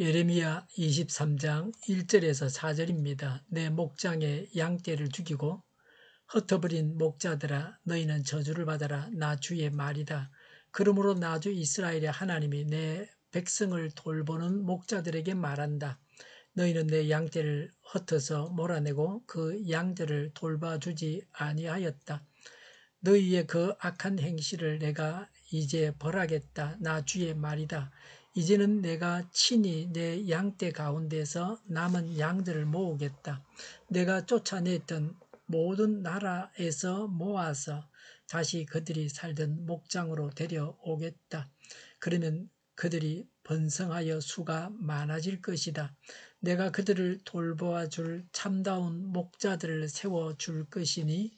예레미야 23장 1절에서 4절입니다. 내 목장의 양떼를 죽이고 흩어버린 목자들아 너희는 저주를 받아라. 나 주의 말이다. 그러므로 나 주 이스라엘의 하나님이 내 백성을 돌보는 목자들에게 말한다. 너희는 내 양떼를 흩어서 몰아내고 그 양들을 돌봐주지 아니하였다. 너희의 그 악한 행실을 내가 이제 벌하겠다. 나 주의 말이다. 이제는 내가 친히 내 양떼 가운데서 남은 양들을 모으겠다. 내가 쫓아냈던 모든 나라에서 모아서 다시 그들이 살던 목장으로 데려오겠다. 그러면 그들이 번성하여 수가 많아질 것이다. 내가 그들을 돌보아 줄 참다운 목자들을 세워줄 것이니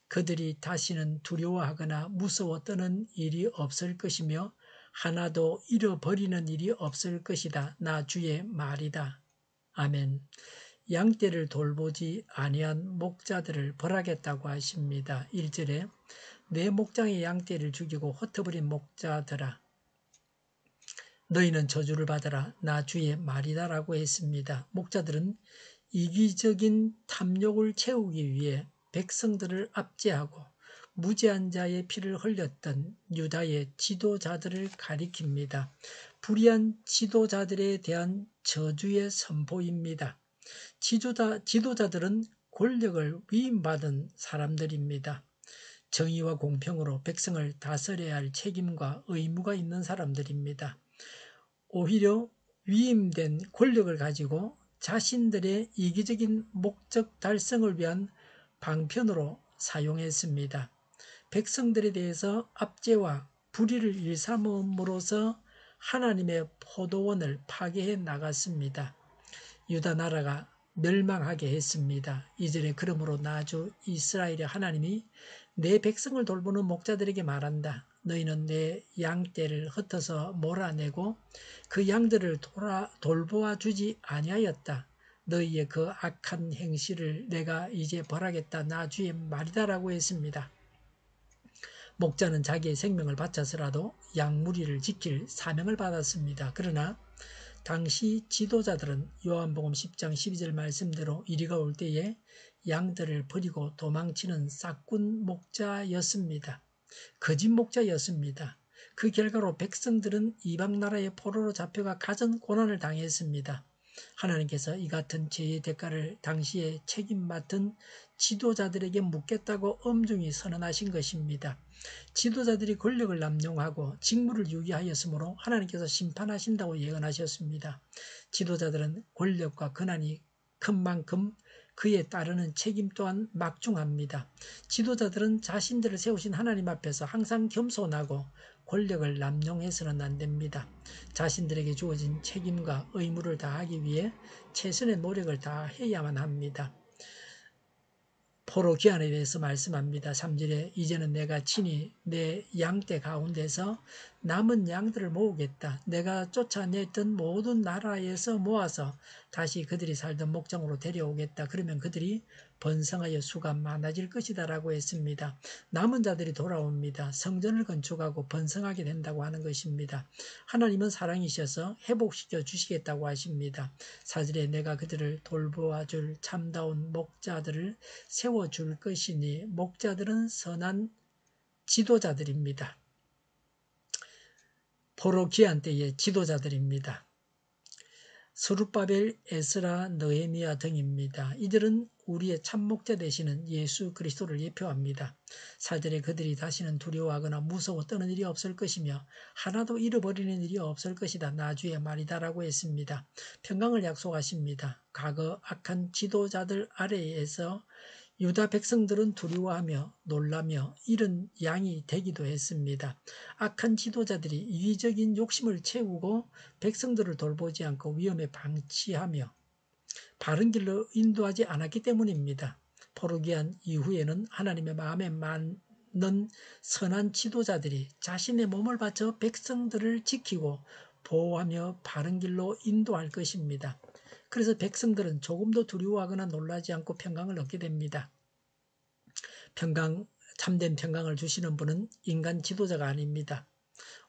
그들이 다시는 두려워하거나 무서워 떠는 일이 없을 것이며 하나도 잃어버리는 일이 없을 것이다. 나 주의 말이다. 아멘. 양떼를 돌보지 아니한 목자들을 벌하겠다고 하십니다. 1절에 내 목장의 양떼를 죽이고 흩어버린 목자들아 너희는 저주를 받아라. 나 주의 말이다라고 했습니다. 목자들은 이기적인 탐욕을 채우기 위해 백성들을 압제하고 무죄한 자의 피를 흘렸던 유다의 지도자들을 가리킵니다. 불의한 지도자들에 대한 저주의 선포입니다. 지도자들은 권력을 위임받은 사람들입니다. 정의와 공평으로 백성을 다스려야 할 책임과 의무가 있는 사람들입니다. 오히려 위임된 권력을 가지고 자신들의 이기적인 목적 달성을 위한 방편으로 사용했습니다. 백성들에 대해서 압제와 불의를 일삼음으로써 하나님의 포도원을 파괴해 나갔습니다. 유다 나라가 멸망하게 했습니다. 이전에 그러므로 나 주 이스라엘의 하나님이 내 백성을 돌보는 목자들에게 말한다. 너희는 내 양떼를 흩어서 몰아내고 그 양들을 돌보아 주지 아니하였다. 너희의 그 악한 행실을 내가 이제 벌하겠다. 나 주의 말이다라고 했습니다. 목자는 자기의 생명을 바쳐서라도 양무리를 지킬 사명을 받았습니다. 그러나 당시 지도자들은 요한복음 10장 12절 말씀대로 이리가 올 때에 양들을 버리고 도망치는 싹군 목자였습니다. 거짓 목자였습니다. 그 결과로 백성들은 이방 나라의 포로로 잡혀가 가전 고난을 당했습니다. 하나님께서 이 같은 죄의 대가를 당시에 책임 맡은 지도자들에게 묻겠다고 엄중히 선언하신 것입니다. 지도자들이 권력을 남용하고 직무를 유기하였으므로 하나님께서 심판하신다고 예언하셨습니다. 지도자들은 권력과 권한이 큰 만큼 그에 따르는 책임 또한 막중합니다. 지도자들은 자신들을 세우신 하나님 앞에서 항상 겸손하고 권력을 남용해서는 안 됩니다. 자신들에게 주어진 책임과 의무를 다하기 위해 최선의 노력을 다해야만 합니다. 포로 귀환에 대해서 말씀합니다. 3절에 이제는 내가 친히 내 양떼 가운데서 남은 양들을 모으겠다. 내가 쫓아냈던 모든 나라에서 모아서 다시 그들이 살던 목장으로 데려오겠다. 그러면 그들이 번성하여 수가 많아질 것이다 라고 했습니다. 남은 자들이 돌아옵니다. 성전을 건축하고 번성하게 된다고 하는 것입니다. 하나님은 사랑이셔서 회복시켜 주시겠다고 하십니다. 4절에 내가 그들을 돌보아 줄 참다운 목자들을 세워줄 것이니 목자들은 선한 지도자들입니다. 포로 귀환 때의 지도자들입니다. 스룹바벨, 에스라, 느헤미야 등입니다. 이들은 우리의 참목자 되시는 예수 그리스도를 예표합니다. 4절에 그들이 다시는 두려워하거나 무서워 떠는 일이 없을 것이며 하나도 잃어버리는 일이 없을 것이다. 나 주의 말이다라고 했습니다. 평강을 약속하십니다. 과거 악한 지도자들 아래에서 유다 백성들은 두려워하며 놀라며 잃은 양이 되기도 했습니다. 악한 지도자들이 이기적인 욕심을 채우고 백성들을 돌보지 않고 위험에 방치하며 바른 길로 인도하지 않았기 때문입니다. 포로기한 이후에는 하나님의 마음에 맞는 선한 지도자들이 자신의 몸을 바쳐 백성들을 지키고 보호하며 바른 길로 인도할 것입니다. 그래서 백성들은 조금도 두려워하거나 놀라지 않고 평강을 얻게 됩니다. 참된 평강을 주시는 분은 인간 지도자가 아닙니다.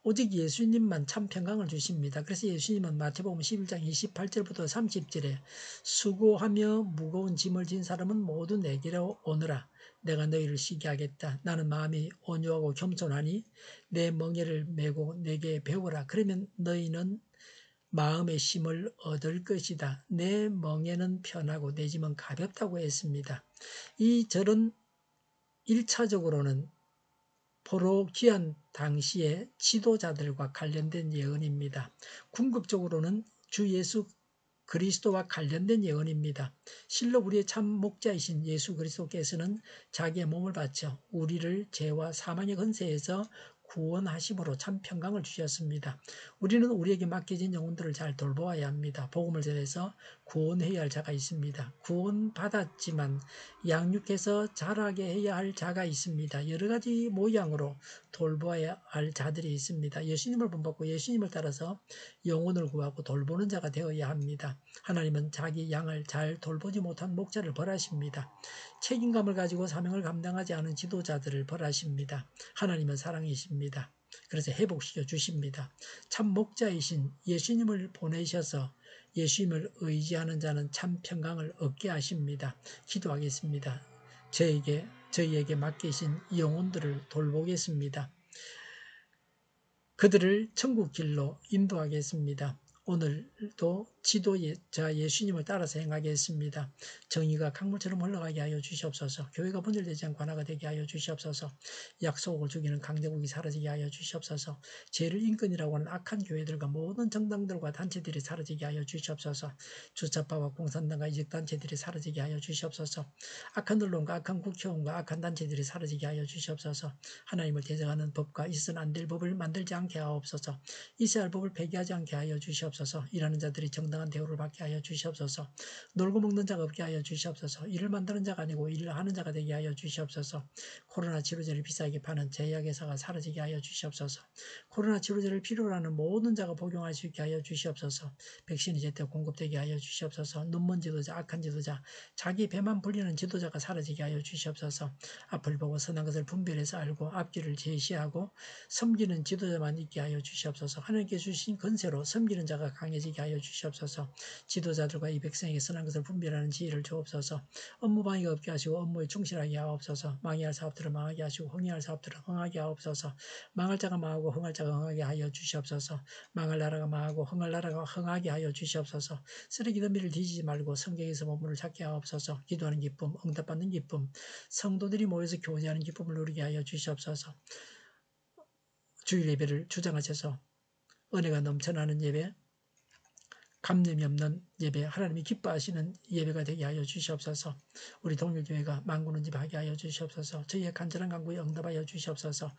오직 예수님만 참 평강을 주십니다. 그래서 예수님은 마태복음 11장 28절부터 30절에 수고하며 무거운 짐을 진 사람은 모두 내게로 오너라. 내가 너희를 쉬게 하겠다. 나는 마음이 온유하고 겸손하니 내 멍에를 메고 내게 배우라. 그러면 너희는 마음의 쉼을 얻을 것이다. 내 멍에는 편하고 내 짐은 가볍다고 했습니다. 이 절은 1차적으로는 포로기한 당시의 지도자들과 관련된 예언입니다. 궁극적으로는 주 예수 그리스도와 관련된 예언입니다. 실로 우리의 참 목자이신 예수 그리스도께서는 자기의 몸을 바쳐 우리를 죄와 사망의 권세에서 구원하심으로 참 평강을 주셨습니다. 우리는 우리에게 맡겨진 영혼들을 잘 돌보아야 합니다. 복음을 전해서 구원해야 할 자가 있습니다. 구원받았지만 양육해서 자라게 해야 할 자가 있습니다. 여러 가지 모양으로 돌보아야 할 자들이 있습니다. 예수님을 본받고 예수님을 따라서 영혼을 구하고 돌보는 자가 되어야 합니다. 하나님은 자기 양을 잘 돌보지 못한 목자를 벌하십니다. 책임감을 가지고 사명을 감당하지 않은 지도자들을 벌하십니다. 하나님은 사랑이십니다. 그래서 회복시켜 주십니다. 참 목자이신 예수님을 보내셔서 예수님을 의지하는 자는 참 평강을 얻게 하십니다. 기도하겠습니다. 저희에게 맡기신 영혼들을 돌보겠습니다. 그들을 천국 길로 인도하겠습니다. 오늘도 지도자 예수님을 따라서 행하겠습니다. 정의가 강물처럼 흘러가게 하여 주시옵소서. 교회가 분열되지 않고 하나가 되게 하여 주시옵소서. 약속을 죽이는 강대국이 사라지게 하여 주시옵소서. 죄를 인권이라고 하는 악한 교회들과 모든 정당들과 단체들이 사라지게 하여 주시옵소서. 주차파와 공산당과 이적단체들이 사라지게 하여 주시옵소서. 악한 언론과 악한 국회의원과 악한 단체들이 사라지게 하여 주시옵소서. 하나님을 대적하는 법과 있어서는 안 될 법을 만들지 않게 하옵소서. 있어야 할 법을 폐기하지 않게 하여 주시옵소서. 일하는 자들이 정당한 대우를 받게 하여 주시옵소서. 놀고 먹는 자가 없게 하여 주시옵소서. 일을 만드는 자가 아니고 일을 하는 자가 되게 하여 주시옵소서. 코로나 치료제를 비싸게 파는 제약회사가 사라지게 하여 주시옵소서. 코로나 치료제를 필요로 하는 모든 자가 복용할 수 있게 하여 주시옵소서. 백신이 제때 공급되게 하여 주시옵소서. 눈먼 지도자, 악한 지도자, 자기 배만 불리는 지도자가 사라지게 하여 주시옵소서. 앞을 보고 선한 것을 분별해서 알고 앞길을 제시하고 섬기는 지도자만 있게 하여 주시옵소서. 하나님께 주신 권세로 섬기는 자가 강해지게 하여 주시옵소서. 지도자들과 이 백성에게 선한 것을 분별하는 지혜를 주옵소서. 업무 방해가 없게 하시고 업무에 충실하게 하옵소서. 망해할 사업들을 망하게 하시고 흥해할 사업들을 흥하게 하옵소서. 망할 자가 망하고 흥할 자가 흥하게 하여 주시옵소서. 망할 나라가 망하고 흥할 나라가 흥하게 하여 주시옵소서. 쓰레기 더미를 뒤지지 말고 성경에서 본문을 찾게 하옵소서. 기도하는 기쁨, 응답받는 기쁨, 성도들이 모여서 교제하는 기쁨을 누리게 하여 주시옵소서. 주일 예배를 주장하셔서 은혜가 넘쳐나는 예배, 감염이 없는 예배, 하나님이 기뻐하시는 예배가 되게 하여 주시옵소서. 우리 동일교회가 만군의 집 하게 하여 주시옵소서. 저희의 간절한 간구에 응답하여 주시옵소서.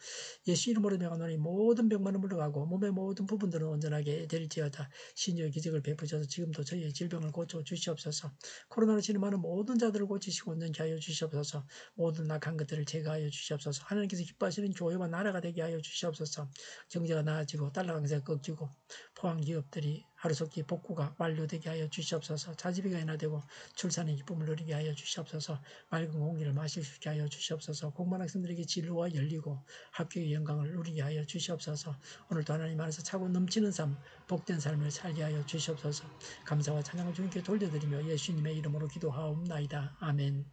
예수 이름으로 명하노니 모든 병만은 물러가고 몸의 모든 부분들은 온전하게 될지어다. 신유의 기적을 베푸셔서 지금도 저희의 질병을 고쳐 주시옵소서. 코로나로 진음하는 모든 자들을 고치시고 온전케 하여 주시옵소서. 모든 악한 것들을 제거하여 주시옵소서. 하나님께서 기뻐하시는 교회와 나라가 되게 하여 주시옵소서. 경제가 나아지고 달러 강세가 꺾이고 포항 기업들이 하루속히 복구가 완료되게 하여 주시옵소서. 자집이가 인하되고 출산의 기쁨을 누리게 하여 주시옵소서. 맑은 공기를 마실 수 있게 하여 주시옵소서. 공부한 학생들에게 진로가 열리고 학교의 영광을 누리게 하여 주시옵소서. 오늘도 하나님 안에서 차고 넘치는 삶, 복된 삶을 살게 하여 주시옵소서. 감사와 찬양을 주님께 돌려드리며 예수님의 이름으로 기도하옵나이다. 아멘.